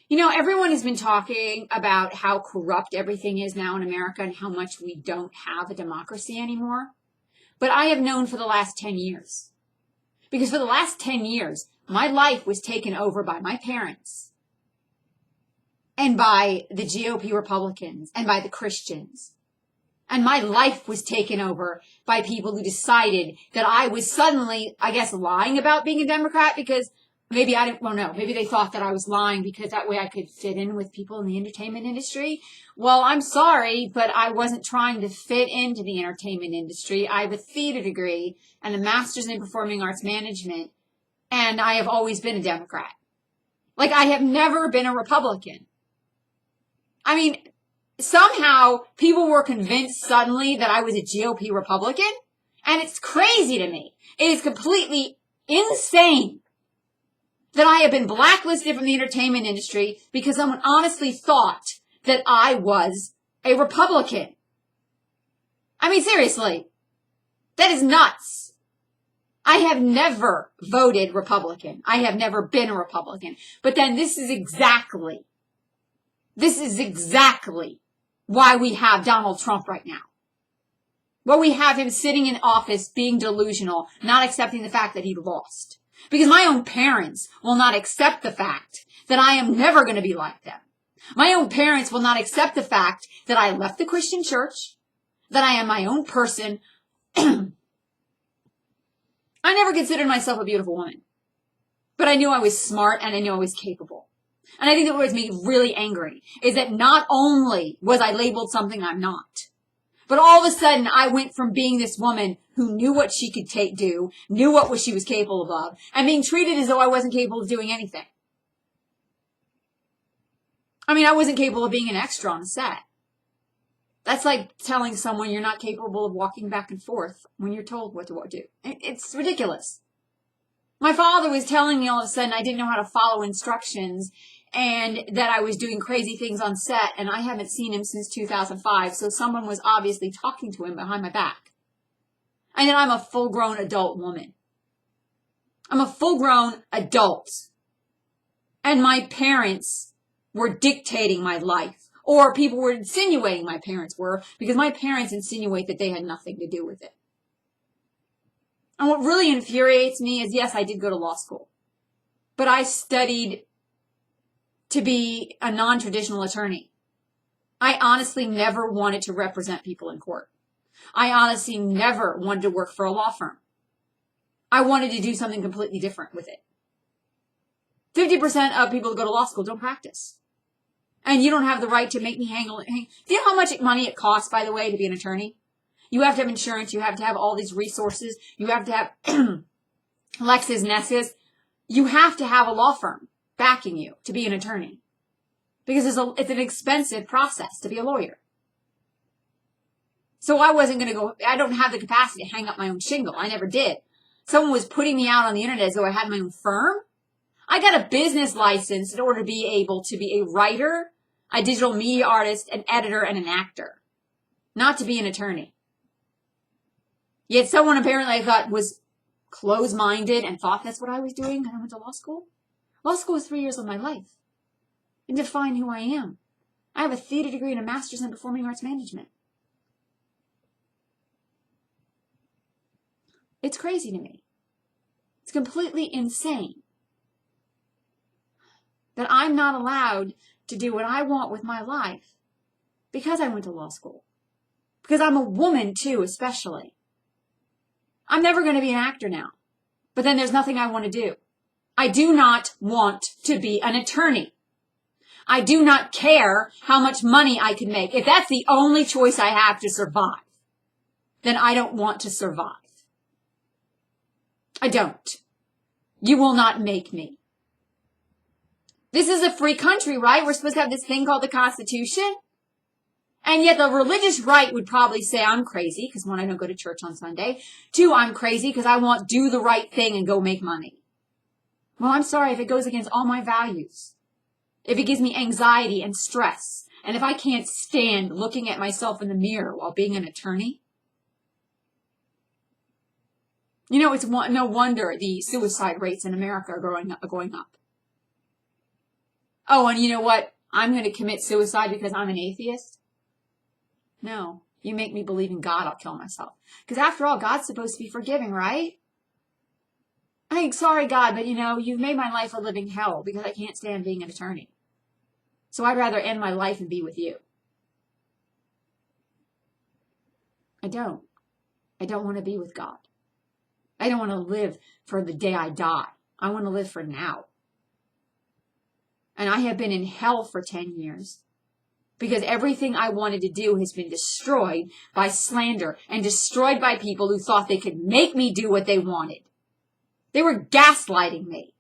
You know, everyone has been talking about how corrupt everything is now in America and how much we don't have a democracy anymore. But I have known for the last 10 years. Because for the last 10 years, my life was taken over by my parents and by the GOP Republicans and by the Christians. And my life was taken over by people who decided that I was suddenly, I guess, lying about being a Democrat because maybe I didn't, well, no, maybe they thought that I was lying because that way I could fit in with people in the entertainment industry. Well, I'm sorry, but I wasn't trying to fit into the entertainment industry. I have a theater degree and a master's in performing arts management, and I have always been a Democrat. Like, I have never been a Republican. I mean, somehow people were convinced suddenly that I was a GOP Republican, and it's crazy to me. It is completely insane that I have been blacklisted from the entertainment industry because someone honestly thought that I was a Republican. I mean, seriously, that is nuts. I have never voted Republican. I have never been a Republican. But then this is exactly why we have Donald Trump right now. Well, we have him sitting in office being delusional, not accepting the fact that he lost. Because my own parents will not accept the fact that I am never going to be like them. My own parents will not accept the fact that I left the Christian church, that I am my own person. I never considered myself a beautiful woman, but I knew I was smart and I knew I was capable. And I think that what made me really angry is that not only was I labeled something I'm not, but all of a sudden I went from being this woman who knew what she could do, knew what she was capable of, and being treated as though I wasn't capable of doing anything. I mean, I wasn't capable of being an extra on set. That's like telling someone you're not capable of walking back and forth when you're told what to do. It's ridiculous. My father was telling me all of a sudden I didn't know how to follow instructions and that I was doing crazy things on set, and I haven't seen him since 2005, so someone was obviously talking to him behind my back. And then I'm a full-grown adult woman. I'm a full-grown adult. And my parents were dictating my life. Or people were insinuating my parents were, because my parents insinuate that they had nothing to do with it. And what really infuriates me is, yes, I did go to law school. But I studied to be a non-traditional attorney. I honestly never wanted to represent people in court. I honestly never wanted to work for a law firm. I wanted to do something completely different with it. 50% of people who go to law school don't practice. And you don't have the right to make me hang. Do you know how much money it costs, by the way, to be an attorney? You have to have insurance. You have to have all these resources. You have to have LexisNexis. You have to have a law firm backing you to be an attorney. Because it's an expensive process to be a lawyer. So I wasn't going to go, I don't have the capacity to hang up my own shingle. I never did. Someone was putting me out on the internet as though I had my own firm. I got a business license in order to be able to be a writer, a digital media artist, an editor, and an actor. Not to be an attorney. Yet someone apparently I thought was closed-minded and thought that's what I was doing when I went to law school. Law school was 3 years of my life. And define who I am. I have a theater degree and a master's in performing arts management. It's crazy to me. It's completely insane that I'm not allowed to do what I want with my life because I went to law school. Because I'm a woman too, especially. I'm never going to be an actor now. But then there's nothing I want to do. I do not want to be an attorney. I do not care how much money I can make. If that's the only choice I have to survive, then I don't want to survive. I don't. You will not make me. This is a free country, right? We're supposed to have this thing called the Constitution. And yet the religious right would probably say I'm crazy because one, I don't go to church on Sunday. Two, I'm crazy because I want to do the right thing and go make money. Well, I'm sorry if it goes against all my values. If it gives me anxiety and stress. And if I can't stand looking at myself in the mirror while being an attorney. You know, it's no wonder the suicide rates in America are going up. Oh, and you know what? I'm going to commit suicide because I'm an atheist? No. You make me believe in God, I'll kill myself. Because after all, God's supposed to be forgiving, right? Sorry, God, but you've made my life a living hell because I can't stand being an attorney. So I'd rather end my life and be with you. I don't. I don't want to be with God. I don't want to live for the day I die. I want to live for now. And I have been in hell for 10 years because everything I wanted to do has been destroyed by slander and destroyed by people who thought they could make me do what they wanted. They were gaslighting me.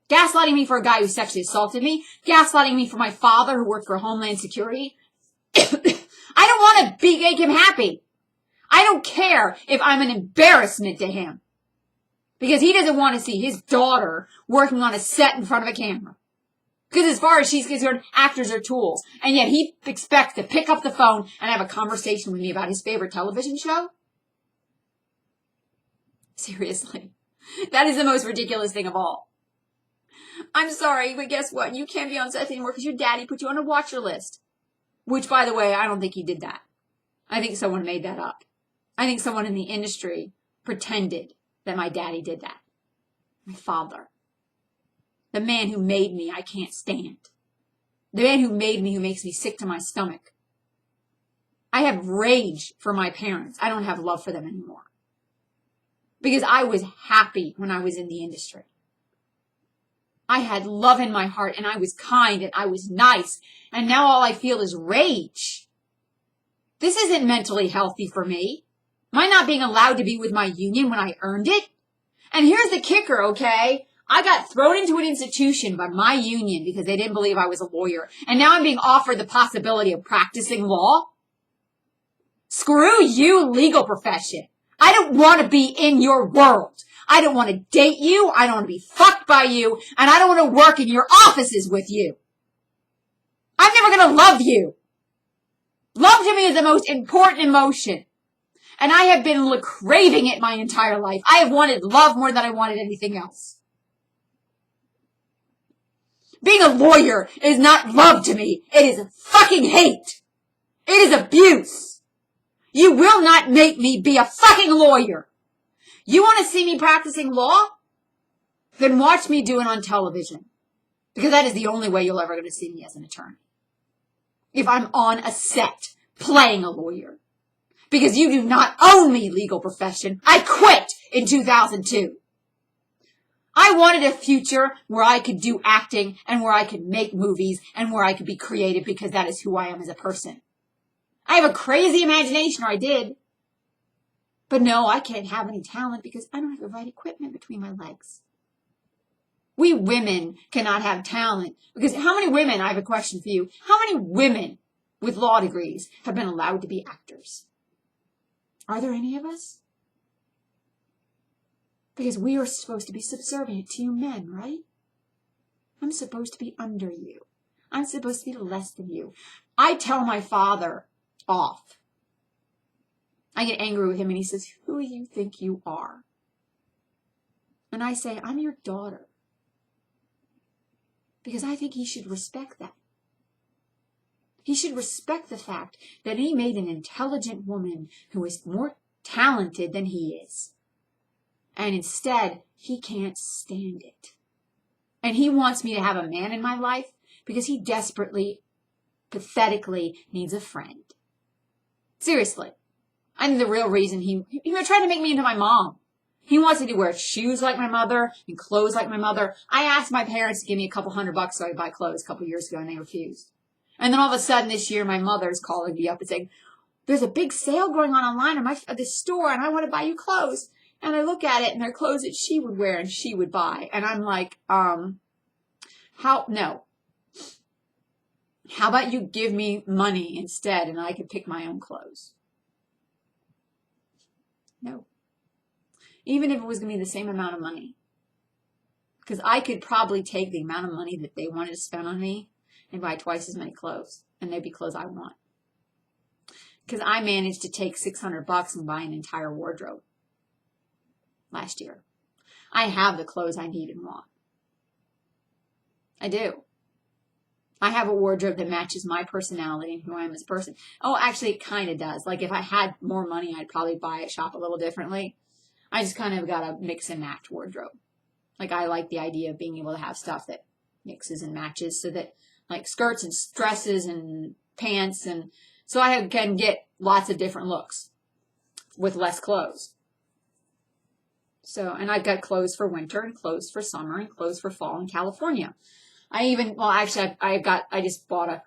Gaslighting me for a guy who sexually assaulted me. Gaslighting me for my father who worked for Homeland Security. I don't want to make him happy. I don't care if I'm an embarrassment to him. Because he doesn't want to see his daughter working on a set in front of a camera. Because as far as she's concerned, actors are tools. And yet he expects to pick up the phone and have a conversation with me about his favorite television show? Seriously. That is the most ridiculous thing of all. I'm sorry, but guess what? You can't be on set anymore because your daddy put you on a watcher list. Which, by the way, I don't think he did that. I think someone made that up. I think someone in the industry pretended that my daddy did that. My father. The man who made me, I can't stand. The man who made me, who makes me sick to my stomach. I have rage for my parents. I don't have love for them anymore. Because I was happy when I was in the industry. I had love in my heart, and I was kind, and I was nice. And now all I feel is rage. This isn't mentally healthy for me. My not being allowed to be with my union when I earned it. And here's the kicker, okay? I got thrown into an institution by my union because they didn't believe I was a lawyer. And now I'm being offered the possibility of practicing law. Screw you, legal profession. I don't want to be in your world. I don't want to date you. I don't want to be fucked by you. And I don't want to work in your offices with you. I'm never going to love you. Love to me is the most important emotion. And I have been craving it my entire life. I have wanted love more than I wanted anything else. Being a lawyer is not love to me. It is fucking hate. It is abuse. You will not make me be a fucking lawyer. You want to see me practicing law? Then watch me do it on television. Because that is the only way you're ever going to see me as an attorney. If I'm on a set playing a lawyer. Because you do not own me, legal profession. I quit in 2002. I wanted a future where I could do acting and where I could make movies and where I could be creative because that is who I am as a person. I have a crazy imagination, or I did. But no, I can't have any talent because I don't have the right equipment between my legs. We women cannot have talent because how many women, I have a question for you, how many women with law degrees have been allowed to be actors? Are there any of us? Because we are supposed to be subservient to you men, right? I'm supposed to be under you. I'm supposed to be less than you. I tell my father off. I get angry with him and he says, who do you think you are? And I say, I'm your daughter. Because I think he should respect that. He should respect the fact that he made an intelligent woman who is more talented than he is. And instead, he can't stand it. And he wants me to have a man in my life because he desperately, pathetically needs a friend. Seriously. I think the real reason he tried to make me into my mom. He wants me to wear shoes like my mother and clothes like my mother. I asked my parents to give me a couple $100 so I could buy clothes a couple years ago and they refused. And then all of a sudden this year, my mother's calling me up and saying, there's a big sale going on online at this store and I want to buy you clothes. And I look at it and they're clothes that she would wear and she would buy. And I'm like, no. How about you give me money instead and I could pick my own clothes? No. Even if it was going to be the same amount of money. Because I could probably take the amount of money that they wanted to spend on me and buy twice as many clothes. And they'd be clothes I want. Because I managed to take $600 and buy an entire wardrobe last year. I have the clothes I need and want. I do. I have a wardrobe that matches my personality and who I am as a person. Oh, actually, it kind of does. Like if I had more money, I'd probably buy it, shop a little differently. I just kind of got a mix and match wardrobe. Like I like the idea of being able to have stuff that mixes and matches so that like skirts and dresses and pants. And so I can get lots of different looks with less clothes. So, and I've got clothes for winter and clothes for summer and clothes for fall in California. I just bought a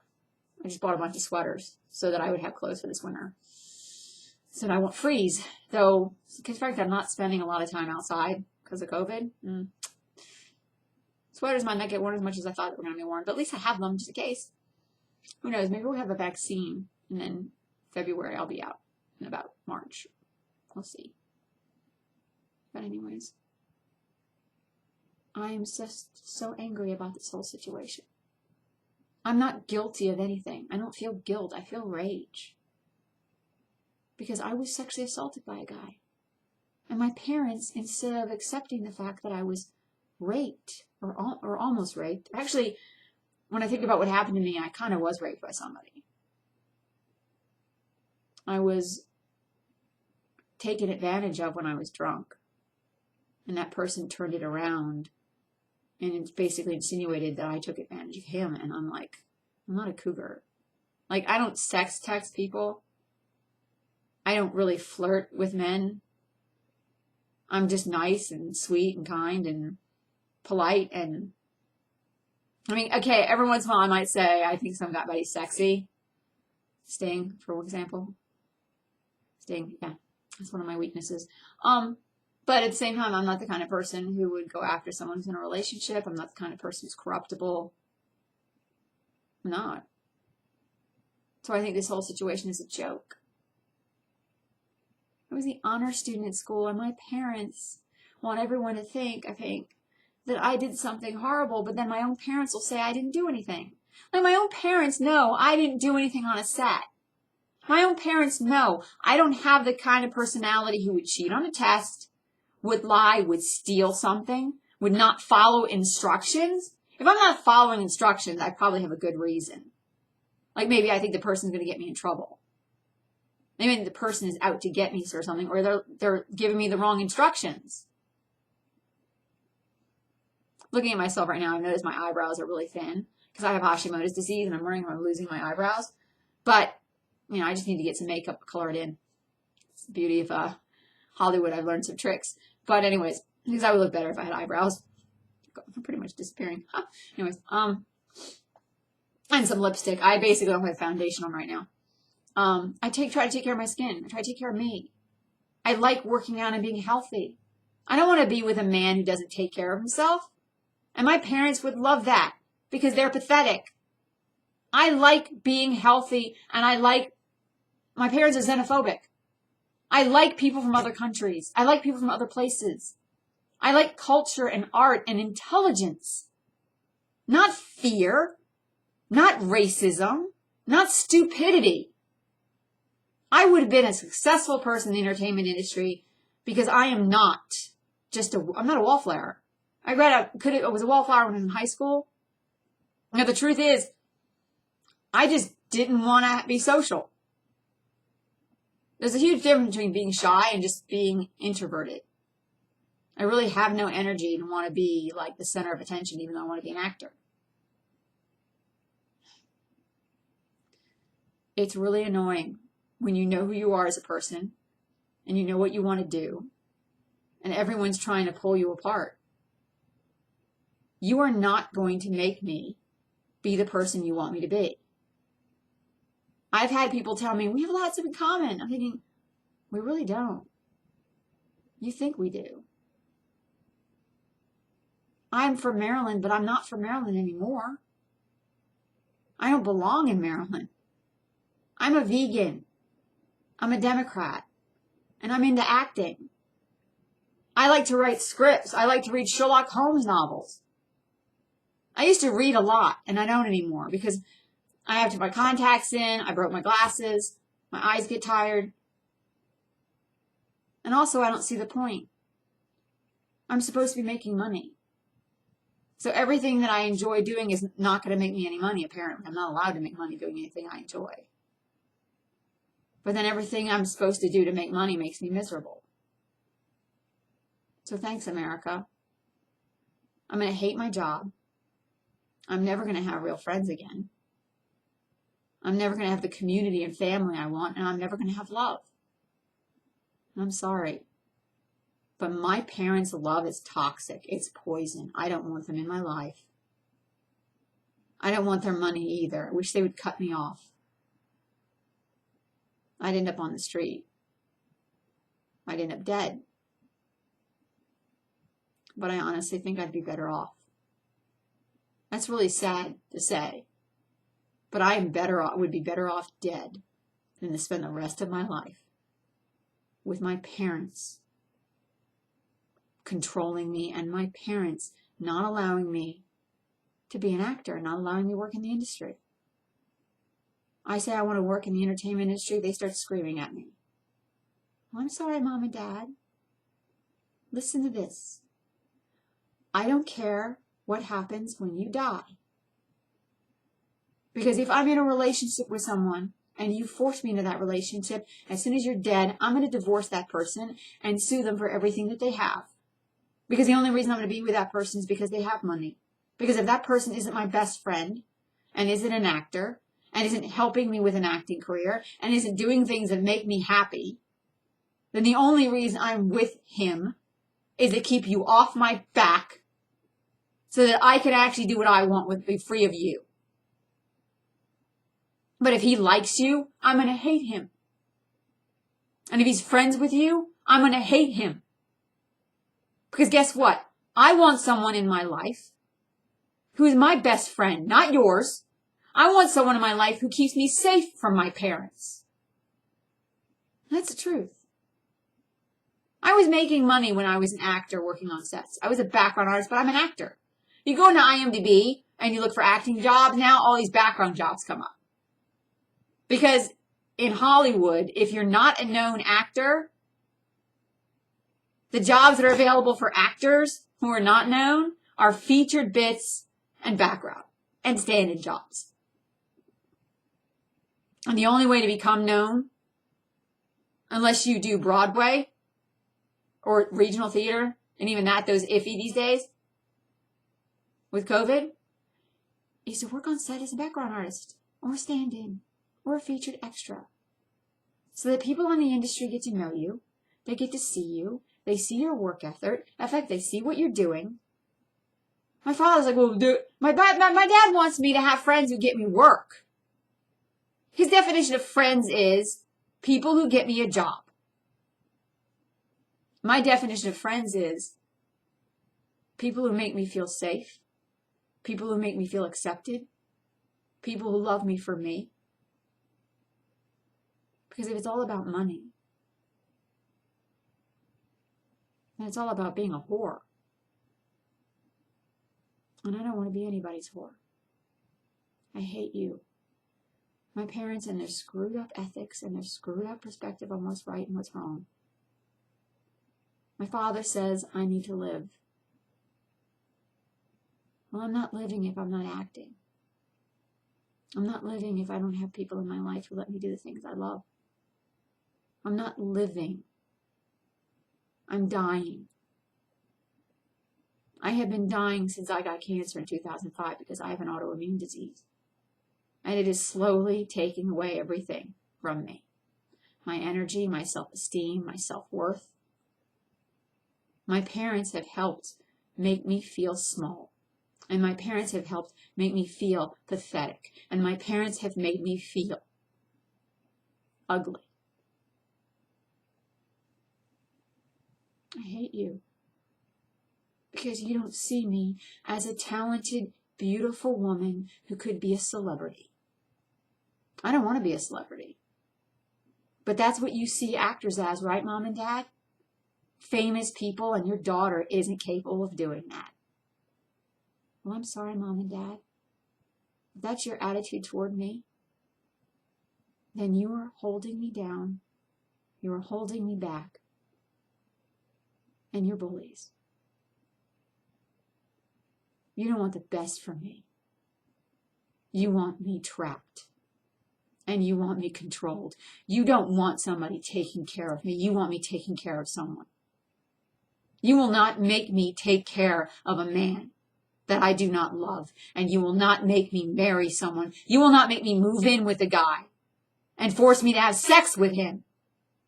bunch of sweaters so that I would have clothes for this winter. So that I won't freeze. Though, because in fact, I'm not spending a lot of time outside because of COVID. Sweaters might not get worn as much as I thought they were going to be worn, but at least I have them just in case. Who knows? Maybe we'll have a vaccine, and then February I'll be out in about March. We'll see. But anyways, I am just so angry about this whole situation. I'm not guilty of anything. I don't feel guilt. I feel rage. Because I was sexually assaulted by a guy. And my parents, instead of accepting the fact that I was raped, or almost raped, actually, when I think about what happened to me, I kind of was raped by somebody. I was taken advantage of when I was drunk. And that person turned it around and it's basically insinuated that I took advantage of him. And I'm like, I'm not a cougar. Like, I don't sex text people. I don't really flirt with men. I'm just nice and sweet and kind and polite. And I mean, okay, every once in a while I might say, I think somebody's sexy. Sting, for example. Sting, yeah, that's one of my weaknesses. But at the same time, I'm not the kind of person who would go after someone who's in a relationship. I'm not the kind of person who's corruptible. I'm not. So I think this whole situation is a joke. I was the honor student at school, and my parents want everyone to think, I think, that I did something horrible, but then my own parents will say I didn't do anything. Like, my own parents know I didn't do anything on a set. My own parents know I don't have the kind of personality who would cheat on a test, would lie, would steal something, would not follow instructions. If I'm not following instructions, I probably have a good reason. Like maybe I think the person's going to get me in trouble. Maybe the person is out to get me or something, or they're giving me the wrong instructions. Looking at myself right now, I've noticed my eyebrows are really thin because I have Hashimoto's disease and I'm worrying I'm losing my eyebrows. But, you know, I just need to get some makeup colored in. It's the beauty of Hollywood. I've learned some tricks. But anyways, because I would look better if I had eyebrows. I'm pretty much disappearing. Anyways, and some lipstick. I basically don't have foundation on right now. I try to take care of my skin. I try to take care of me. I like working out and being healthy. I don't want to be with a man who doesn't take care of himself. And my parents would love that because they're pathetic. I like being healthy, and my parents are xenophobic. I like people from other countries. I like people from other places. I like culture and art and intelligence. Not fear, not racism, not stupidity. I would have been a successful person in the entertainment industry because I am not I'm not a wallflower. I was a wallflower when I was in high school. Now the truth is, I just didn't want to be social. There's a huge difference between being shy and just being introverted. I really have no energy and want to be like the center of attention, even though I want to be an actor. It's really annoying when you know who you are as a person and you know what you want to do and everyone's trying to pull you apart. You are not going to make me be the person you want me to be. I've had people tell me, we have lots in common. I'm thinking, we really don't. You think we do. I'm from Maryland, but I'm not from Maryland anymore. I don't belong in Maryland. I'm a vegan. I'm a Democrat. And I'm into acting. I like to write scripts. I like to read Sherlock Holmes novels. I used to read a lot, and I don't anymore because I have to put my contacts in. I broke my glasses. My eyes get tired. And also, I don't see the point. I'm supposed to be making money. So everything that I enjoy doing is not going to make me any money, apparently. I'm not allowed to make money doing anything I enjoy. But then everything I'm supposed to do to make money makes me miserable. So thanks, America. I'm going to hate my job. I'm never going to have real friends again. I'm never going to have the community and family I want, and I'm never going to have love. I'm sorry. But my parents' love is toxic. It's poison. I don't want them in my life. I don't want their money either. I wish they would cut me off. I'd end up on the street. I'd end up dead. But I honestly think I'd be better off. That's really sad to say. But I am better off, would be better off dead than to spend the rest of my life with my parents controlling me and my parents not allowing me to be an actor, not allowing me to work in the industry. I say I want to work in the entertainment industry, they start screaming at me. Well, I'm sorry, Mom and Dad. Listen to this. I don't care what happens when you die. Because if I'm in a relationship with someone and you force me into that relationship, as soon as you're dead, I'm going to divorce that person and sue them for everything that they have. Because the only reason I'm going to be with that person is because they have money. Because if that person isn't my best friend and isn't an actor and isn't helping me with an acting career and isn't doing things that make me happy, then the only reason I'm with him is to keep you off my back so that I can actually do what I want with be free of you. But if he likes you, I'm going to hate him. And if he's friends with you, I'm going to hate him. Because guess what? I want someone in my life who is my best friend, not yours. I want someone in my life who keeps me safe from my parents. That's the truth. I was making money when I was an actor working on sets. I was a background artist, but I'm an actor. You go into IMDb and you look for acting jobs, now all these background jobs come up. Because in Hollywood, if you're not a known actor, the jobs that are available for actors who are not known are featured bits and background and stand-in jobs. And the only way to become known, unless you do Broadway or regional theater, and even that, those iffy these days with COVID, is to work on set as a background artist or stand-in or a featured extra. So that people in the industry get to know you, they get to see you, they see your work ethic. In fact, they see what you're doing. My father's like, well, my dad wants me to have friends who get me work. His definition of friends is people who get me a job. My definition of friends is people who make me feel safe, people who make me feel accepted, people who love me for me. Because if it's all about money, then it's all about being a whore. And I don't want to be anybody's whore. I hate you. My parents and their screwed up ethics and their screwed up perspective on what's right and what's wrong. My father says I need to live. Well, I'm not living if I'm not acting. I'm not living if I don't have people in my life who let me do the things I love. I'm not living. I'm dying. I have been dying since I got cancer in 2005 because I have an autoimmune disease. And it is slowly taking away everything from me. My energy, my self-esteem, my self-worth. My parents have helped make me feel small. And my parents have helped make me feel pathetic. And my parents have made me feel ugly. I hate you. Because you don't see me as a talented, beautiful woman who could be a celebrity. I don't want to be a celebrity. But that's what you see actors as, right, Mom and Dad? Famous people, and your daughter isn't capable of doing that. Well, I'm sorry, Mom and Dad. If that's your attitude toward me, then you are holding me down. You are holding me back. And you're bullies. You don't want the best for me. You want me trapped. And you want me controlled. You don't want somebody taking care of me. You want me taking care of someone. You will not make me take care of a man that I do not love. And you will not make me marry someone. You will not make me move in with a guy and force me to have sex with him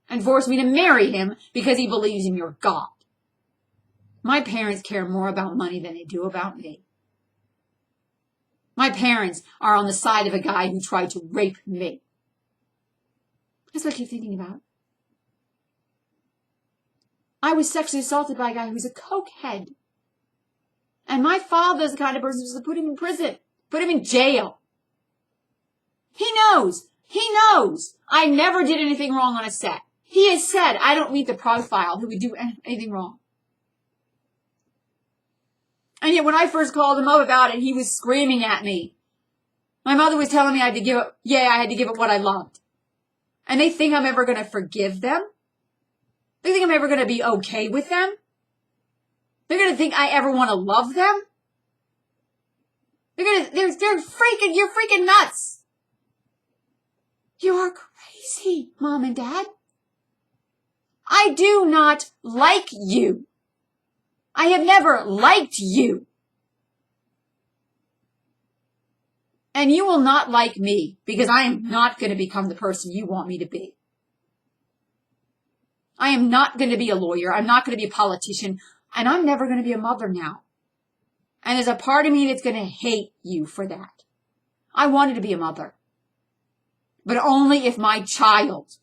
and force me to marry him because he believes in your God. My parents care more about money than they do about me. My parents are on the side of a guy who tried to rape me. That's what I keep thinking about. I was sexually assaulted by a guy who's a cokehead. And my father's the kind of person who's going to put him in prison, put him in jail. He knows. He knows. I never did anything wrong on a set. He has said, I don't meet the profile who would do anything wrong. And yet when I first called him up about it, he was screaming at me. My mother was telling me I had to give up, I had to give up what I loved. And they think I'm ever going to forgive them? They think I'm ever going to be okay with them? They're going to think I ever want to love them? They're freaking nuts. You are crazy, Mom and Dad. I do not like you. I have never liked you. And you will not like me because I am not going to become the person you want me to be. I am not going to be a lawyer. I'm not going to be a politician. And I'm never going to be a mother now. And there's a part of me that's going to hate you for that. I wanted to be a mother. But only if my child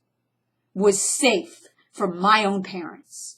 was safe from my own parents.